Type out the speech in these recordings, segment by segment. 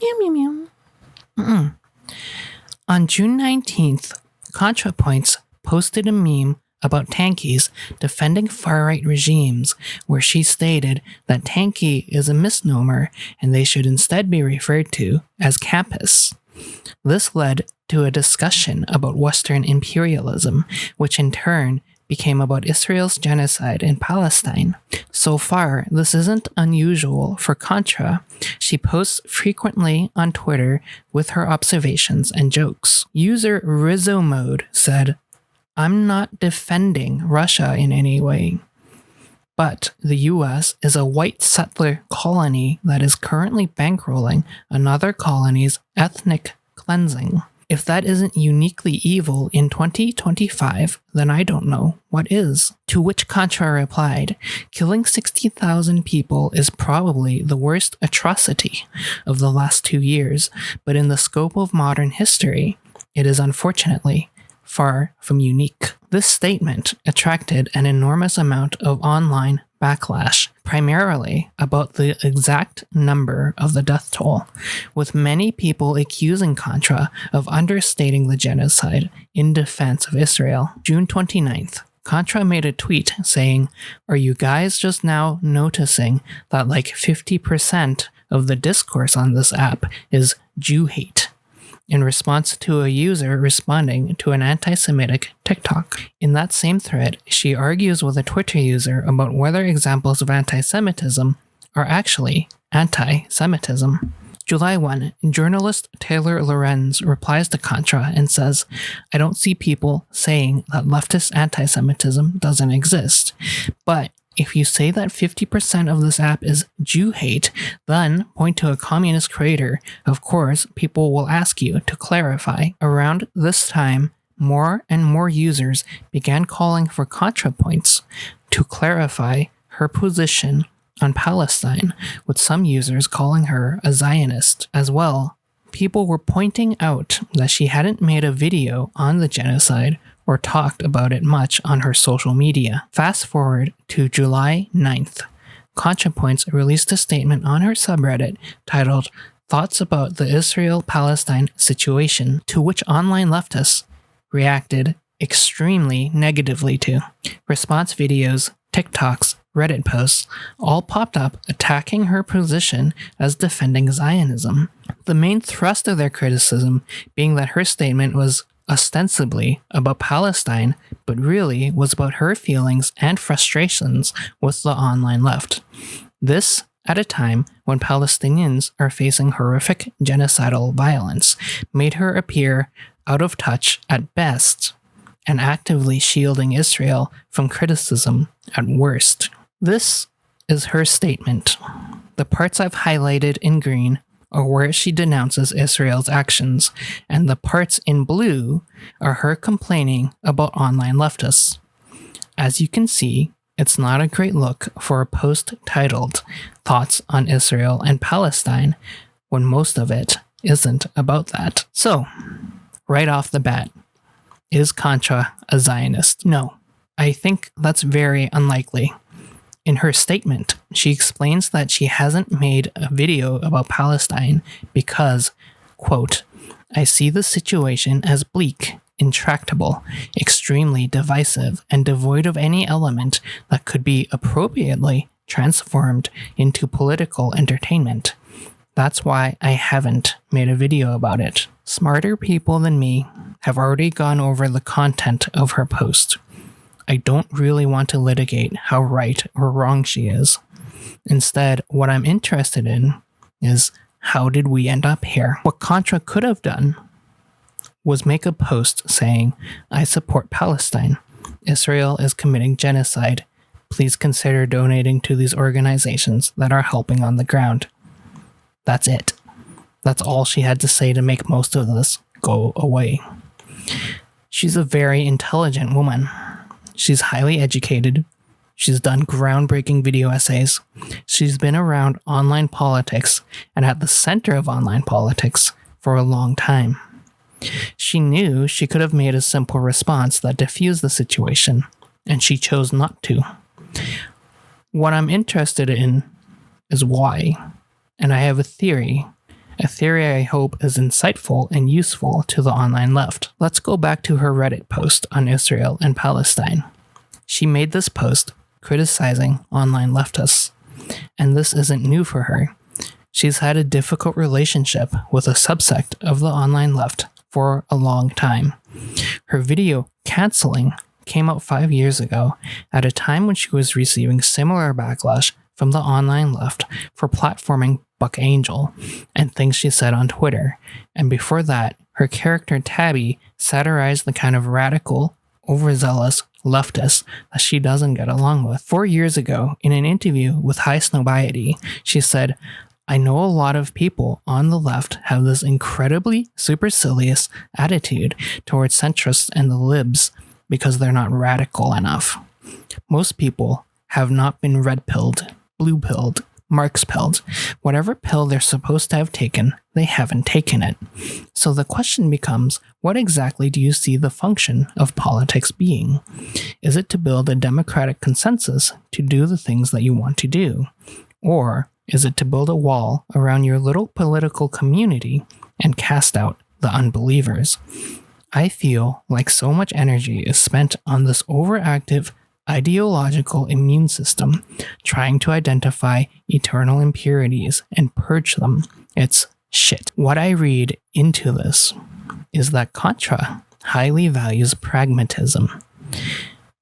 Meow, meow, meow. Mm-mm. On June 19th, ContraPoints posted a meme about tankies defending far-right regimes, where she stated that tanky is a misnomer and they should instead be referred to as campus. This led to a discussion about Western imperialism, which in turn became about Israel's genocide in Palestine. So far, this isn't unusual for Contra. She posts frequently on Twitter with her observations and jokes. User Rizzo Mode said, "I'm not defending Russia in any way, but the US is a white settler colony that is currently bankrolling another colony's ethnic cleansing. If that isn't uniquely evil in 2025, then I don't know what is." To which Contra replied, "Killing 60,000 people is probably the worst atrocity of the last 2 years, but in the scope of modern history, it is unfortunately far from unique." This statement attracted an enormous amount of online backlash, primarily about the exact number of the death toll, with many people accusing Contra of understating the genocide in defense of Israel. June 29th, Contra made a tweet saying, "Are you guys just now noticing that like 50% of the discourse on this app is Jew hate?" in response to a user responding to an anti-Semitic TikTok. In that same thread, she argues with a Twitter user about whether examples of anti-Semitism are actually anti-Semitism. July 1, journalist Taylor Lorenz replies to Contra and says, "I don't see people saying that leftist anti-Semitism doesn't exist, but if you say that 50% of this app is Jew hate, then point to a communist creator. Of course, people will ask you to clarify." Around this time, more and more users began calling for ContraPoints to clarify her position on Palestine, with some users calling her a Zionist as well. People were pointing out that she hadn't made a video on the genocide or talked about it much on her social media. Fast forward to July 9th. ContraPoints released a statement on her subreddit titled "Thoughts about the Israel-Palestine Situation," to which online leftists reacted extremely negatively to. Response videos, TikToks, Reddit posts all popped up attacking her position as defending Zionism. The main thrust of their criticism being that her statement was ostensibly about Palestine, but really was about her feelings and frustrations with the online left. This at a time when Palestinians are facing horrific genocidal violence, made her appear out of touch at best and actively shielding Israel from criticism at worst. This is her statement. The parts I've highlighted in green are where she denounces Israel's actions, and the parts in blue are her complaining about online leftists. As you can see, it's not a great look for a post titled "Thoughts on Israel and Palestine" when most of it isn't about that. So, right off the bat, is Contra a Zionist? No, I think that's very unlikely. In her statement, she explains that she hasn't made a video about Palestine because, quote, "I see the situation as bleak, intractable, extremely divisive, and devoid of any element that could be appropriately transformed into political entertainment. That's why I haven't made a video about it." Smarter people than me have already gone over the content of her post. I don't really want to litigate how right or wrong she is. Instead, what I'm interested in is, how did we end up here? What Contra could have done was make a post saying, "I support Palestine. Israel is committing genocide. Please consider donating to these organizations that are helping on the ground." That's it. That's all she had to say to make most of this go away. She's a very intelligent woman. She's highly educated. She's done groundbreaking video essays. She's been around online politics and at the center of online politics for a long time. She knew she could have made a simple response that diffused the situation, and she chose not to. What I'm interested in is why, and I have a theory a theory I hope is insightful and useful to the online left. Let's go back to her Reddit post on Israel and Palestine. She made this post criticizing online leftists, and this isn't new for her. She's had a difficult relationship with a subsect of the online left for a long time. Her video, Canceling, came out 5 years ago at a time when she was receiving similar backlash from the online left for platforming Buck Angel and things she said on Twitter. And before that, her character Tabby satirized the kind of radical, overzealous leftist that she doesn't get along with. 4 years ago, in an interview with High Snobiety, she said, "I know a lot of people on the left have this incredibly supercilious attitude towards centrists and the libs because they're not radical enough. Most people have not been red-pilled, blue-pilled, Marx-pilled. Whatever pill they're supposed to have taken, they haven't taken it. So the question becomes, what exactly do you see the function of politics being? Is it to build a democratic consensus to do the things that you want to do? Or is it to build a wall around your little political community and cast out the unbelievers? I feel like so much energy is spent on this overactive ideological immune system trying to identify eternal impurities and purge them. It's shit. What I read into this is that Contra highly values pragmatism.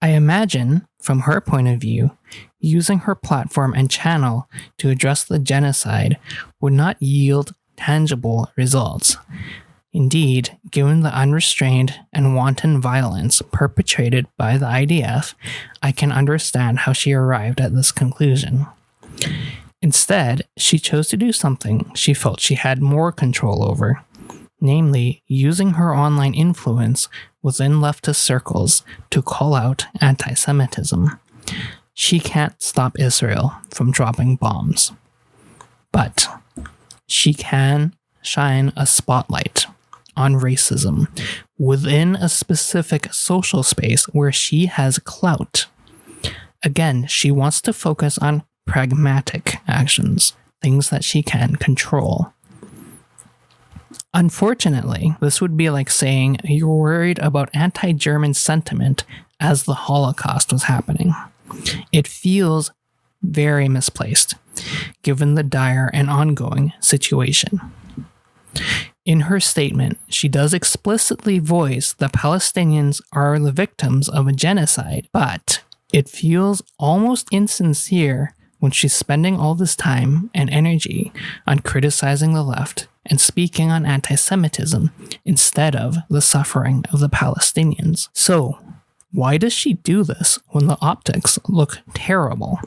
I imagine, from her point of view, using her platform and channel to address the genocide would not yield tangible results. Indeed, given the unrestrained and wanton violence perpetrated by the IDF, I can understand how she arrived at this conclusion. Instead, she chose to do something she felt she had more control over, namely using her online influence within leftist circles to call out anti-Semitism. She can't stop Israel from dropping bombs, but she can shine a spotlight on racism within a specific social space where she has clout. Again, she wants to focus on pragmatic actions, things that she can control. Unfortunately, this would be like saying you're worried about anti-German sentiment as the Holocaust was happening. It feels very misplaced, given the dire and ongoing situation. In her statement, she does explicitly voice that Palestinians are the victims of a genocide, but it feels almost insincere when she's spending all this time and energy on criticizing the left and speaking on anti-Semitism instead of the suffering of the Palestinians. So, why does she do this when the optics look terrible?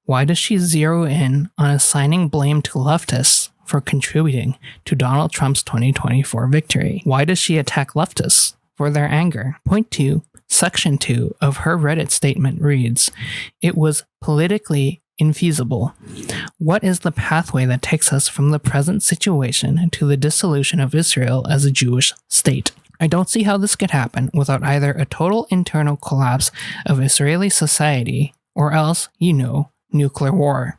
Why does she zero in on assigning blame to leftists for contributing to Donald Trump's 2024 victory? Why does she attack leftists for their anger? Point 2, section 2 of her Reddit statement reads, "It was politically infeasible. What is the pathway that takes us from the present situation to the dissolution of Israel as a Jewish state? I don't see how this could happen without either a total internal collapse of Israeli society or else, nuclear war.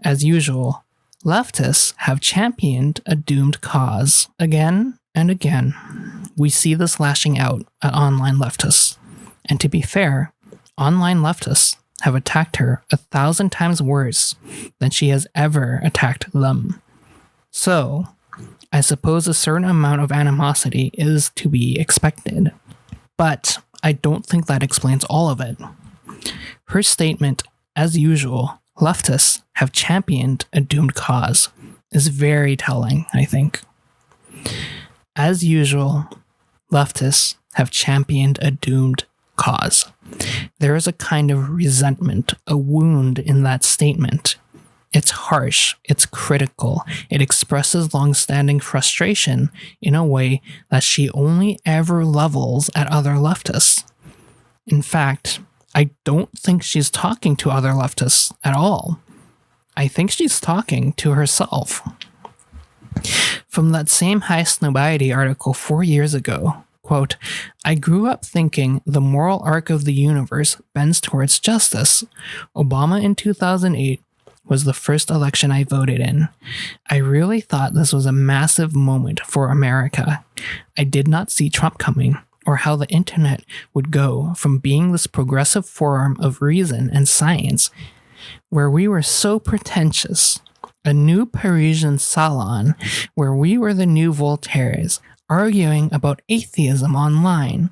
As usual, leftists have championed a doomed cause. Again and again, we see this lashing out at online leftists. And to be fair, online leftists have attacked her 1,000 times worse than she has ever attacked them. So, I suppose a certain amount of animosity is to be expected. But I don't think that explains all of it. Her statement, as usual, leftists have championed a doomed cause, is very telling, I think. As usual, leftists have championed a doomed cause. There is a kind of resentment, a wound in that statement. It's harsh, it's critical, it expresses long-standing frustration in a way that she only ever levels at other leftists. In fact, I don't think she's talking to other leftists at all. I think she's talking to herself. From that same High Snobiety article 4 years ago, quote, "I grew up thinking the moral arc of the universe bends towards justice. Obama in 2008 was the first election I voted in. I really thought this was a massive moment for America. I did not see Trump coming, or how the internet would go from being this progressive forum of reason and science, where we were so pretentious, a new Parisian salon where we were the new Voltaires, arguing about atheism online,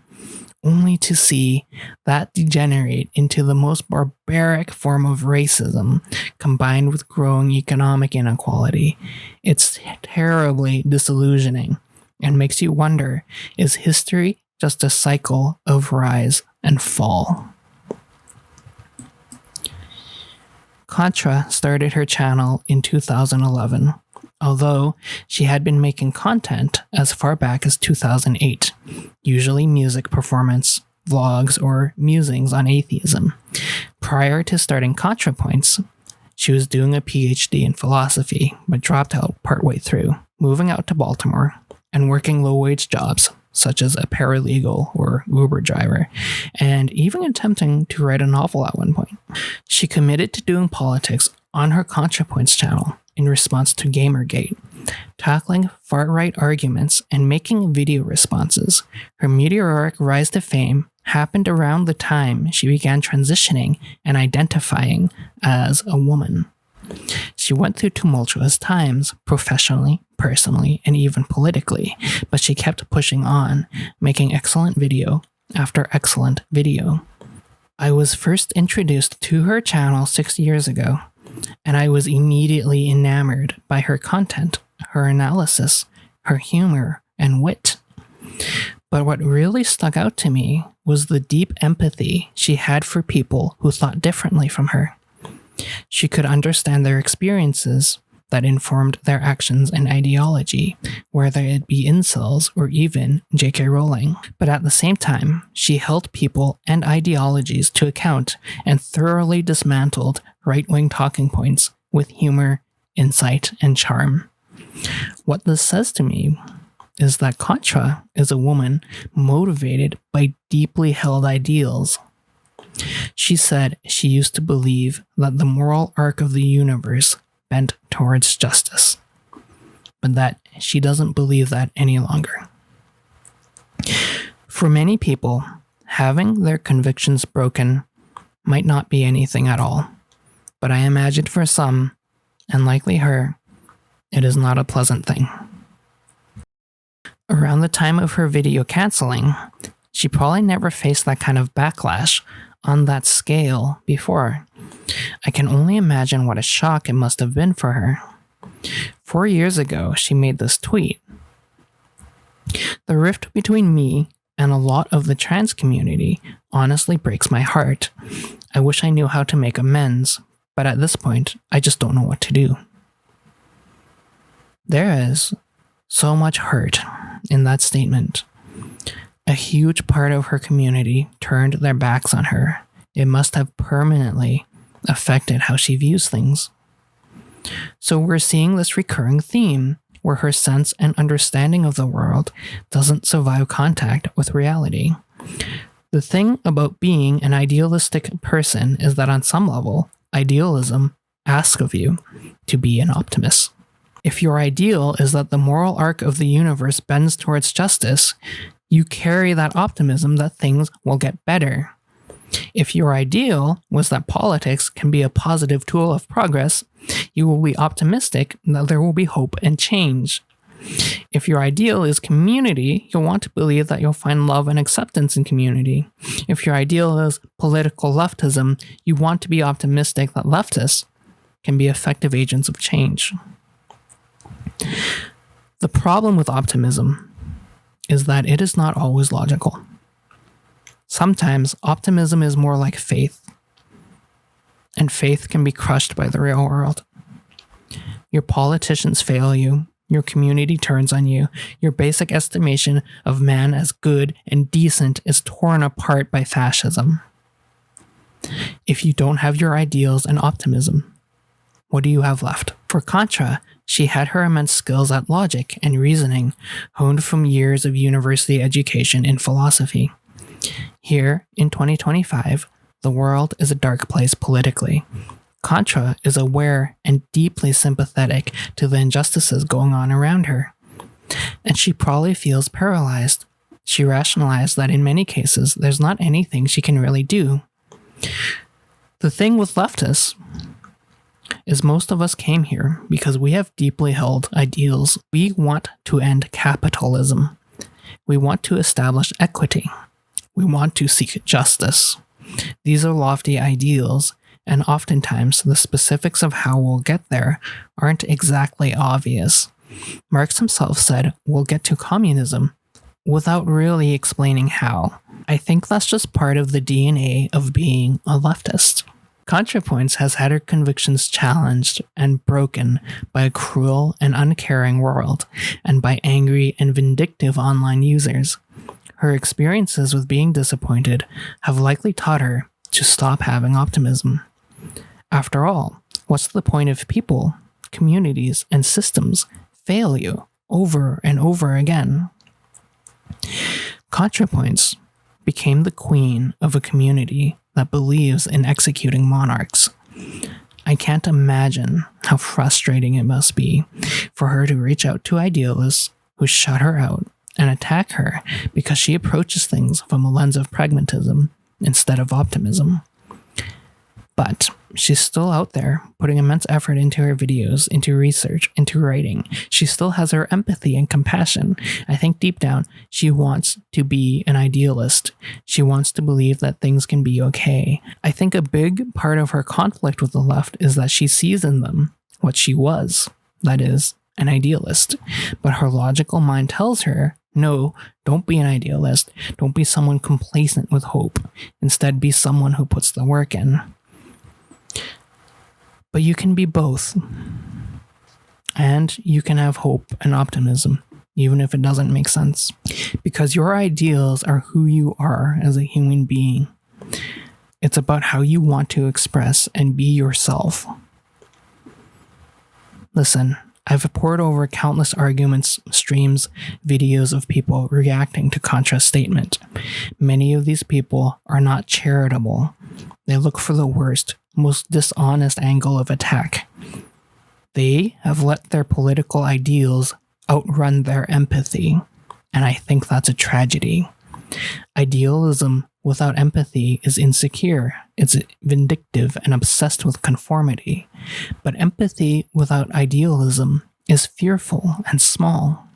only to see that degenerate into the most barbaric form of racism combined with growing economic inequality. It's terribly disillusioning and makes you wonder, is history just a cycle of rise and fall? Contra started her channel in 2011, although she had been making content as far back as 2008, usually music performance, vlogs, or musings on atheism. Prior to starting Contrapoints, she was doing a PhD in philosophy, but dropped out partway through, moving out to Baltimore and working low-wage jobs, such as a paralegal or Uber driver, and even attempting to write a novel at one point. She committed to doing politics on her Contrapoints channel in response to Gamergate, tackling far-right arguments and making video responses. Her meteoric rise to fame happened around the time she began transitioning and identifying as a woman. She went through tumultuous times, professionally, personally, and even politically, but she kept pushing on, making excellent video after excellent video. I was first introduced to her channel 6 years ago, and I was immediately enamored by her content, her analysis, her humor, and wit. But what really stuck out to me was the deep empathy she had for people who thought differently from her. She could understand their experiences that informed their actions and ideology, whether it be incels or even J.K. Rowling. But at the same time, she held people and ideologies to account and thoroughly dismantled right-wing talking points with humor, insight, and charm. What this says to me is that Contra is a woman motivated by deeply held ideals. She said she used to believe that the moral arc of the universe bent towards justice, but that she doesn't believe that any longer. For many people, having their convictions broken might not be anything at all, but I imagine for some, and likely her, it is not a pleasant thing. Around the time of her video canceling, she probably never faced that kind of backlash on that scale before. I can only imagine what a shock it must have been for her. 4 years ago, she made this tweet. "The rift between me and a lot of the trans community honestly breaks my heart. I wish I knew how to make amends, but at this point, I just don't know what to do." There is so much hurt in that statement. A huge part of her community turned their backs on her. It must have permanently affected how she views things. So we're seeing this recurring theme where her sense and understanding of the world doesn't survive contact with reality. The thing about being an idealistic person is that on some level, idealism asks of you to be an optimist. If your ideal is that the moral arc of the universe bends towards justice, you carry that optimism that things will get better. If your ideal was that politics can be a positive tool of progress, you will be optimistic that there will be hope and change. If your ideal is community, you'll want to believe that you'll find love and acceptance in community. If your ideal is political leftism, you want to be optimistic that leftists can be effective agents of change. The problem with optimism is that it is not always logical. Sometimes optimism is more like faith, and faith can be crushed by the real world. Your politicians fail you, your community turns on you, your basic estimation of man as good and decent is torn apart by fascism. If you don't have your ideals and optimism, what do you have left? For Contra, she had her immense skills at logic and reasoning, honed from years of university education in philosophy. Here, in 2025, the world is a dark place politically. Contra is aware and deeply sympathetic to the injustices going on around her. And she probably feels paralyzed. She rationalized that in many cases, there's not anything she can really do. The thing with leftists is most of us came here because we have deeply held ideals. We want to end capitalism. We want to establish equity. We want to seek justice. These are lofty ideals, and oftentimes the specifics of how we'll get there aren't exactly obvious. Marx himself said, "We'll get to communism," without really explaining how. I think that's just part of the DNA of being a leftist. Contrapoints has had her convictions challenged and broken by a cruel and uncaring world, and by angry and vindictive online users. Her experiences with being disappointed have likely taught her to stop having optimism. After all, what's the point if people, communities, and systems fail you over and over again? Contrapoints became the queen of a community that believes in executing monarchs. I can't imagine how frustrating it must be for her to reach out to idealists who shut her out and attack her because she approaches things from a lens of pragmatism instead of optimism. But she's still out there putting immense effort into her videos, into research, into writing. She still has her empathy and compassion. I think deep down, she wants to be an idealist. She wants to believe that things can be okay. I think a big part of her conflict with the left is that she sees in them what she was, that is, an idealist. But her logical mind tells her, no, don't be an idealist. Don't be someone complacent with hope. Instead, be someone who puts the work in. But you can be both. And you can have hope and optimism, even if it doesn't make sense. Because your ideals are who you are as a human being. It's about how you want to express and be yourself. Listen, I've pored over countless arguments, streams, videos of people reacting to Contra's statement. Many of these people are not charitable. They look for the worst, most dishonest angle of attack. They have let their political ideals outrun their empathy, and I think that's a tragedy. Idealism without empathy is insecure, it's vindictive and obsessed with conformity. But empathy without idealism is fearful and small.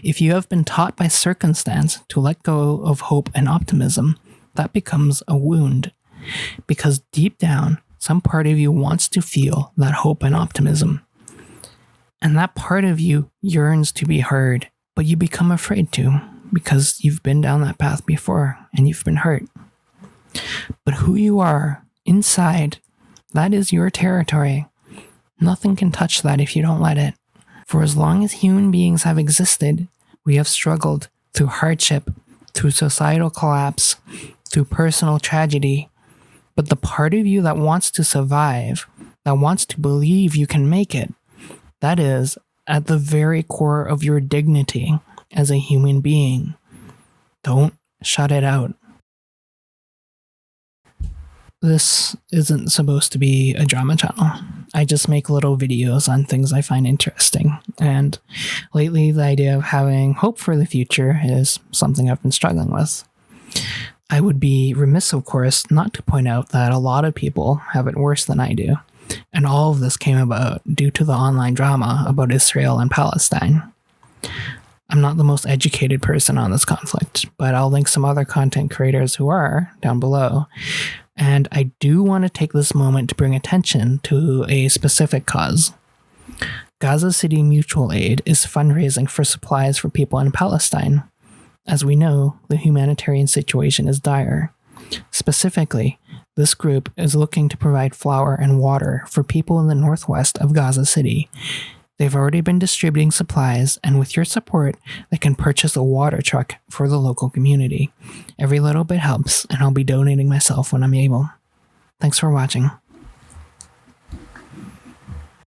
If you have been taught by circumstance to let go of hope and optimism, that becomes a wound. Because deep down, some part of you wants to feel that hope and optimism. And that part of you yearns to be heard, but you become afraid to, because you've been down that path before and you've been hurt. But who you are inside, that is your territory. Nothing can touch that if you don't let it. For as long as human beings have existed, we have struggled through hardship, through societal collapse, through personal tragedy. But the part of you that wants to survive, that wants to believe you can make it, that is at the very core of your dignity as a human being. Don't shut it out. This isn't supposed to be a drama channel. I just make little videos on things I find interesting. And lately, the idea of having hope for the future is something I've been struggling with. I would be remiss, of course, not to point out that a lot of people have it worse than I do. And all of this came about due to the online drama about Israel and Palestine. I'm not the most educated person on this conflict, but I'll link some other content creators who are down below. And I do want to take this moment to bring attention to a specific cause. Gaza City Mutual Aid is fundraising for supplies for people in Palestine. As we know, the humanitarian situation is dire. Specifically, this group is looking to provide flour and water for people in the northwest of Gaza City. They've already been distributing supplies, and with your support, they can purchase a water truck for the local community. Every little bit helps, and I'll be donating myself when I'm able. Thanks for watching.